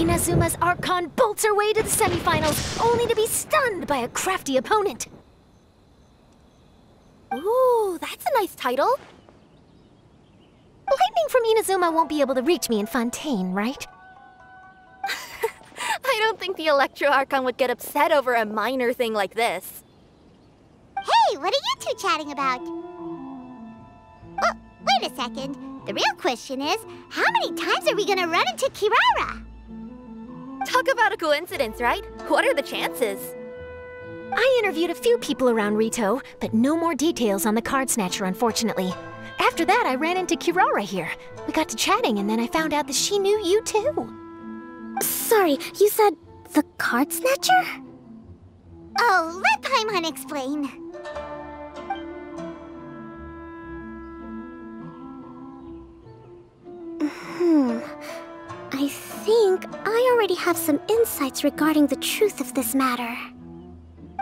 Inazuma's Archon bolts her way to the semifinals, only to be stunned by a crafty opponent. Ooh, that's a nice title. Lightning from Inazuma won't be able to reach me in Fontaine, right? I don't think the Electro Archon would get upset over a minor thing like this. Hey, what are you two chatting about? Oh, wait a second. The real question is, how many times are we gonna run into Kirara? Talk about a coincidence, right? What are the chances? I interviewed a few people around Rito, but no more details on the Card Snatcher, unfortunately. After that, I ran into Kirara here. We got to chatting, and then I found out that she knew you too. Sorry, you said the Card Snatcher? Oh, let Paimon explain. I think I already have some insights regarding the truth of this matter.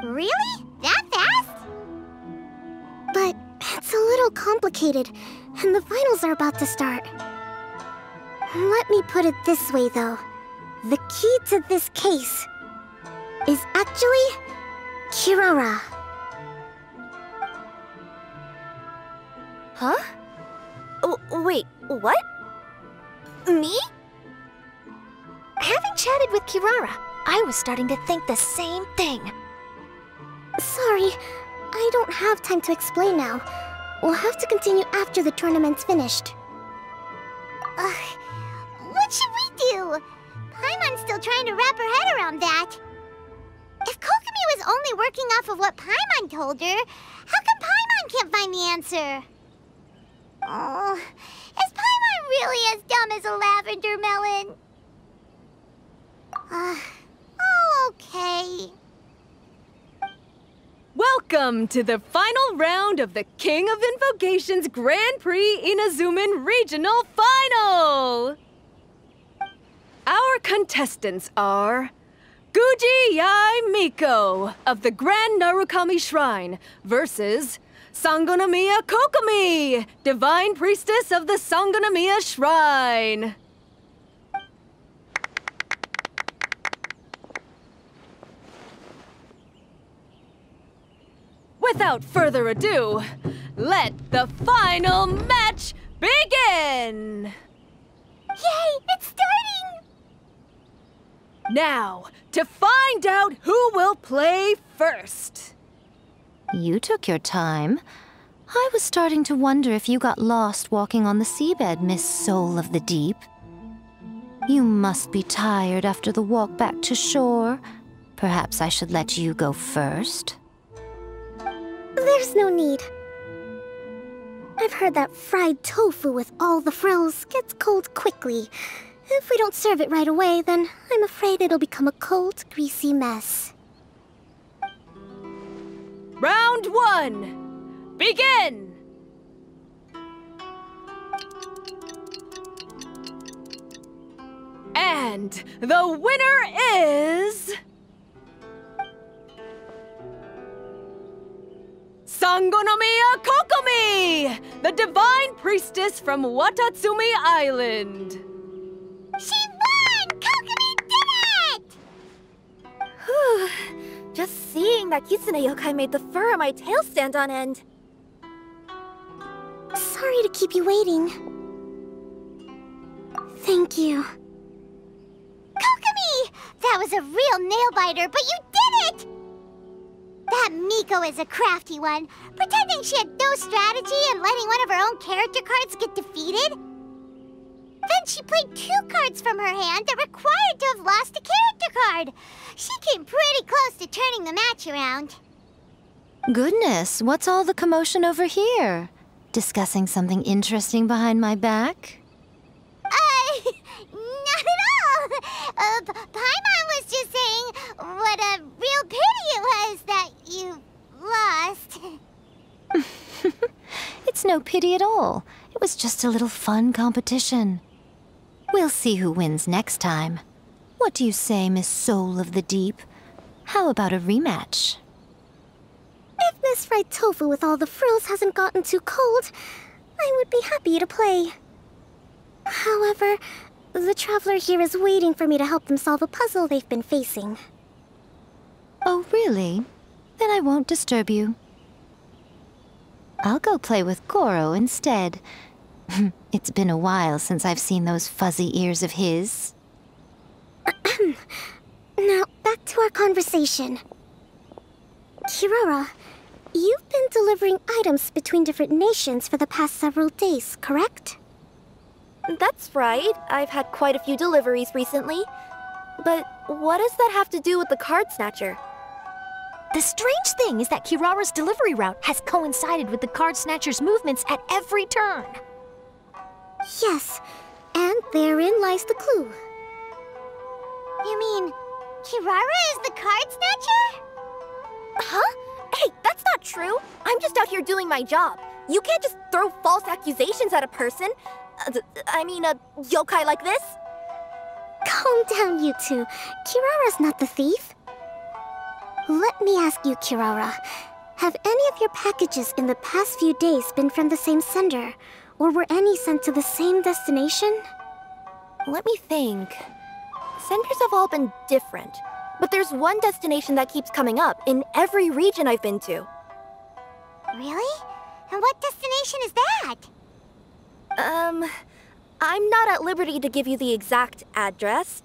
Really? That fast? But it's a little complicated, and the finals are about to start. Let me put it this way, though. The key to this case is actually Kirara. Huh? Wait, what? Me? Having chatted with Kirara, I was starting to think the same thing. Sorry, I don't have time to explain now. We'll have to continue after the tournament's finished. What should we do? Paimon's still trying to wrap her head around that. If Kokomi was only working off of what Paimon told her, how come Paimon can't find the answer? Oh, is Paimon really as dumb as a lavender melon? Oh, okay. Welcome to the final round of the King of Invocations Grand Prix Inazuman Regional Final! Our contestants are YAE MIKO of the Grand Narukami Shrine versus Sangonomiya KOKOMI, Divine Priestess of the Sangonomiya Shrine. Without further ado, let the final match begin! Yay, it's starting! Now, to find out who will play first. You took your time. I was starting to wonder if you got lost walking on the seabed, Miss Soul of the Deep. You must be tired after the walk back to shore. Perhaps I should let you go first. There's no need. I've heard that fried tofu with all the frills gets cold quickly. If we don't serve it right away, then I'm afraid it'll become a cold, greasy mess. Round 1, begin! And the winner is... Sangonomiya KOKOMI, the Divine Priestess from Watatsumi Island. She won! Kokomi did it! Whew. Just seeing that Kitsune yokai made the fur on my tail stand on end. Sorry to keep you waiting. Thank you. Kokomi! That was a real nail-biter, but you did it! That Miko is a crafty one, pretending she had no strategy and letting one of her own character cards get defeated. Then she played 2 cards from her hand that required to have lost a character card. She came pretty close to turning the match around. Goodness, what's all the commotion over here? Discussing something interesting behind my back? Not at all. Paimon was just saying what a real pity it was that you lost. It's no pity at all. It was just a little fun competition. We'll see who wins next time. What do you say, Miss Soul of the Deep? How about a rematch? If Miss Fried Tofu with all the frills hasn't gotten too cold, I would be happy to play. However, The traveler here is waiting for me to help them solve a puzzle they've been facing. Oh, really? Then I won't disturb you. I'll go play with Goro instead. It's been a while since I've seen those fuzzy ears of his. Now, back to our conversation. Kirara, you've been delivering items between different nations for the past several days, correct? That's right. I've had quite a few deliveries recently. But what does that have to do with the card snatcher? The strange thing is that Kirara's delivery route has coincided with the card snatcher's movements at every turn. Yes, and therein lies the clue. You mean, Kirara is the card snatcher? Huh? Hey, that's not true. I'm just out here doing my job. You can't just throw false accusations at a person. I mean, a yokai like this. Calm down, you two. Kirara's not the thief. Let me ask you, Kirara. Have any of your packages in the past few days been from the same sender? Or were any sent to the same destination? Let me think. Senders have all been different. But there's one destination that keeps coming up in every region I've been to. Really? And what destination is that? I'm not at liberty to give you the exact address,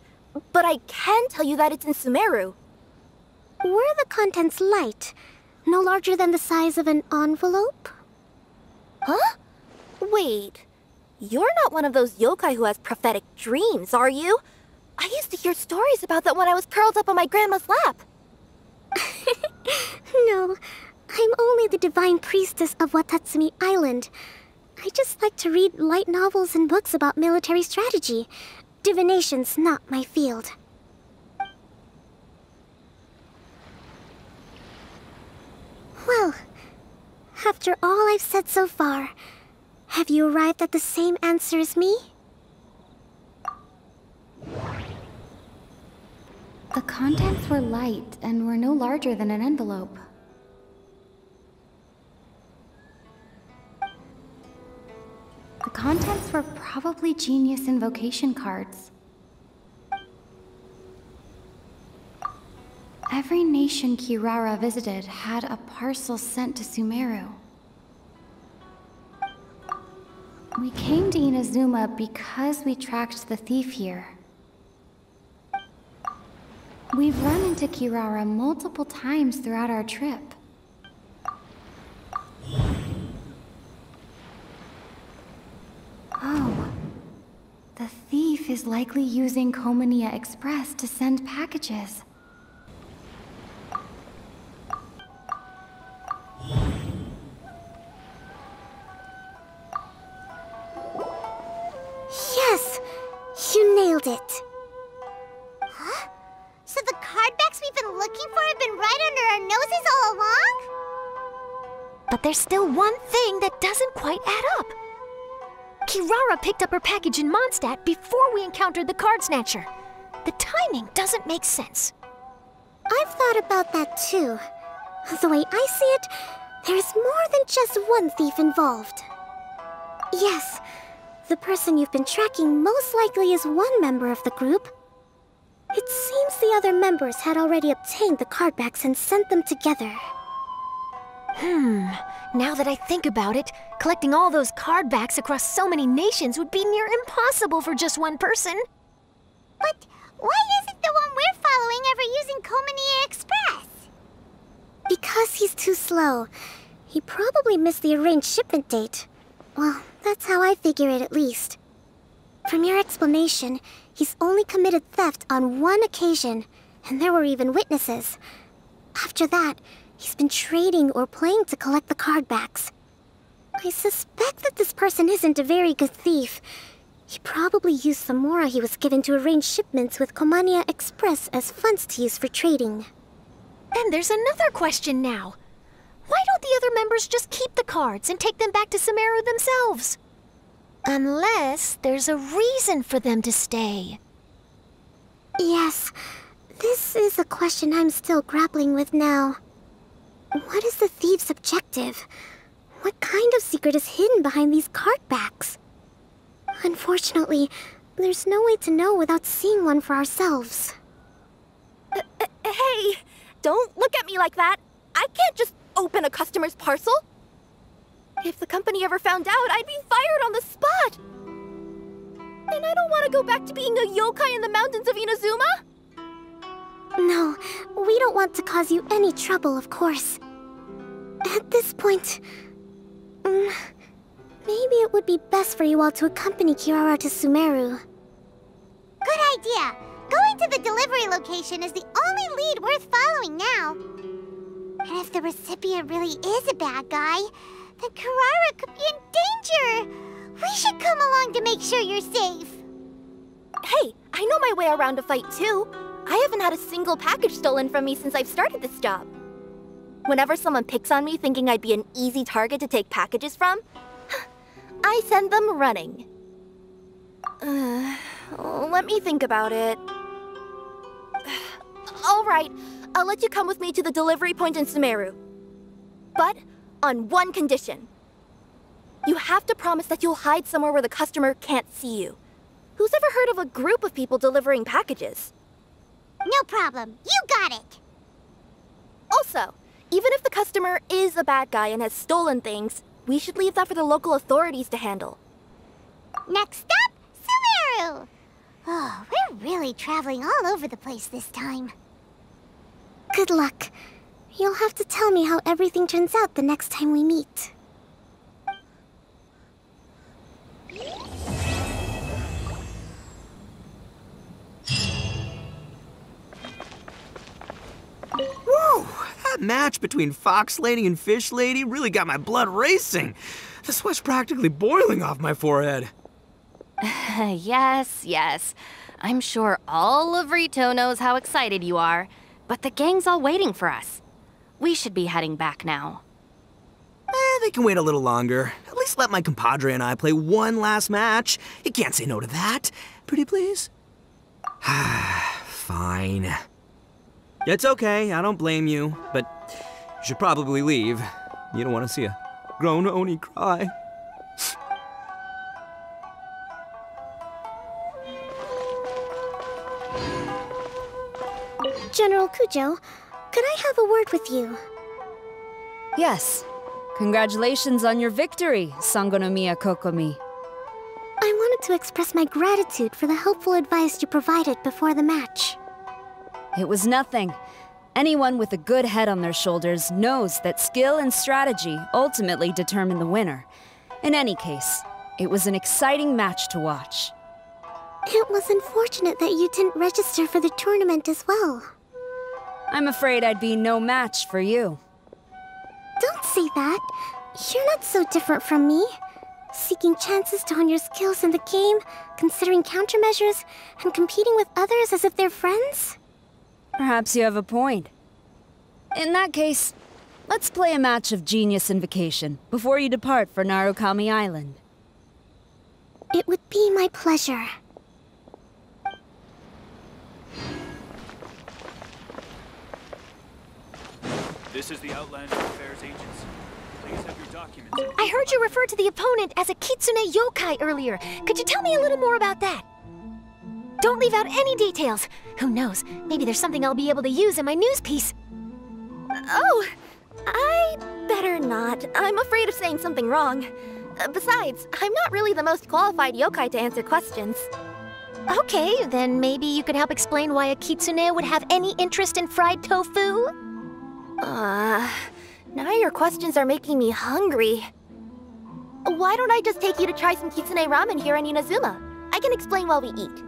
but I can tell you that it's in Sumeru. Were the contents light? No larger than the size of an envelope? Huh? Wait, you're not one of those yokai who has prophetic dreams, are you? I used to hear stories about that when I was curled up on my grandma's lap. No, I'm only the divine priestess of Watatsumi Island. I just like to read light novels and books about military strategy. Divination's not my field. Well, after all I've said so far, have you arrived at the same answer as me? The contents were light and were no larger than an envelope. The contents were probably genius invocation cards. Every nation Kirara visited had a parcel sent to Sumeru. We came to Inazuma because we tracked the thief here. We've run into Kirara multiple times throughout our trip. Oh, the thief is likely using KOKOMI Express to send packages. Yes! You nailed it! Huh? So the cardbacks we've been looking for have been right under our noses all along? But there's still one thing that doesn't quite add up. Kirara picked up her package in Mondstadt before we encountered the card snatcher. The timing doesn't make sense. I've thought about that too. The way I see it, there's more than just one thief involved. Yes, the person you've been tracking most likely is one member of the group. It seems the other members had already obtained the cardbacks and sent them together. Now that I think about it, collecting all those cardbacks across so many nations would be near impossible for just one person. But why isn't the one we're following ever using KOKOMI Express? Because he's too slow. He probably missed the arranged shipment date. Well, that's how I figure it at least. From your explanation, he's only committed theft on one occasion, and there were even witnesses. After that, he's been trading or playing to collect the cardbacks. I suspect that this person isn't a very good thief. He probably used the mora he was given to arrange shipments with KOKOMI Express as funds to use for trading. Then there's another question now. Why don't the other members just keep the cards and take them back to Sumeru themselves? Unless there's a reason for them to stay. Yes, this is a question I'm still grappling with now. What is the thief's objective? What kind of secret is hidden behind these cardbacks? Unfortunately, there's no way to know without seeing one for ourselves. Hey, don't look at me like that. I can't just open a customer's parcel. If the company ever found out, I'd be fired on the spot. And I don't want to go back to being a yokai in the mountains of Inazuma. No, we don't want to cause you any trouble, of course. At this point, maybe it would be best for you all to accompany Kirara to Sumeru. Good idea. Going to the delivery location is the only lead worth following now. And if the recipient really is a bad guy, then Kirara could be in danger. We should come along to make sure you're safe. Hey, I know my way around a fight too. I haven't had a single package stolen from me since I've started this job. Whenever someone picks on me thinking I'd be an easy target to take packages from, I send them running. Let me think about it. All right, I'll let you come with me to the delivery point in Sumeru. But on one condition. You have to promise that you'll hide somewhere where the customer can't see you. Who's ever heard of a group of people delivering packages? No problem. You got it. Also, even if the customer is a bad guy and has stolen things, we should leave that for the local authorities to handle. Next stop, Sumeru! Oh, we're really traveling all over the place this time. Good luck. You'll have to tell me how everything turns out the next time we meet. Whoa! That match between Fox Lady and Fish Lady really got my blood racing. The sweat's practically boiling off my forehead. Yes. I'm sure all of Rito knows how excited you are, but the gang's all waiting for us. We should be heading back now. They can wait a little longer. At least let my compadre and I play one last match. You can't say no to that. Pretty please? Fine. It's okay, I don't blame you, but you should probably leave. You don't want to see a grown Oni cry. General Kujo, could I have a word with you? Yes. Congratulations on your victory, Sangonomiya Kokomi. I wanted to express my gratitude for the helpful advice you provided before the match. It was nothing. Anyone with a good head on their shoulders knows that skill and strategy ultimately determine the winner. In any case, it was an exciting match to watch. It was unfortunate that you didn't register for the tournament as well. I'm afraid I'd be no match for you. Don't say that. You're not so different from me. Seeking chances to hone your skills in the game, considering countermeasures, and competing with others as if they're friends? Perhaps you have a point. In that case, let's play a match of Genius Invocation before you depart for Narukami Island. It would be my pleasure. This is the Outlander Affairs Agency. Please have your documents. I heard you refer to the opponent as a kitsune yokai earlier. Could you tell me a little more about that? Don't leave out any details. Who knows, maybe there's something I'll be able to use in my news piece. Oh, I better not. I'm afraid of saying something wrong. Besides, I'm not really the most qualified yokai to answer questions. Okay, then maybe you could help explain why a kitsune would have any interest in fried tofu? Now your questions are making me hungry. Why don't I just take you to try some kitsune ramen here in Inazuma? I can explain while we eat.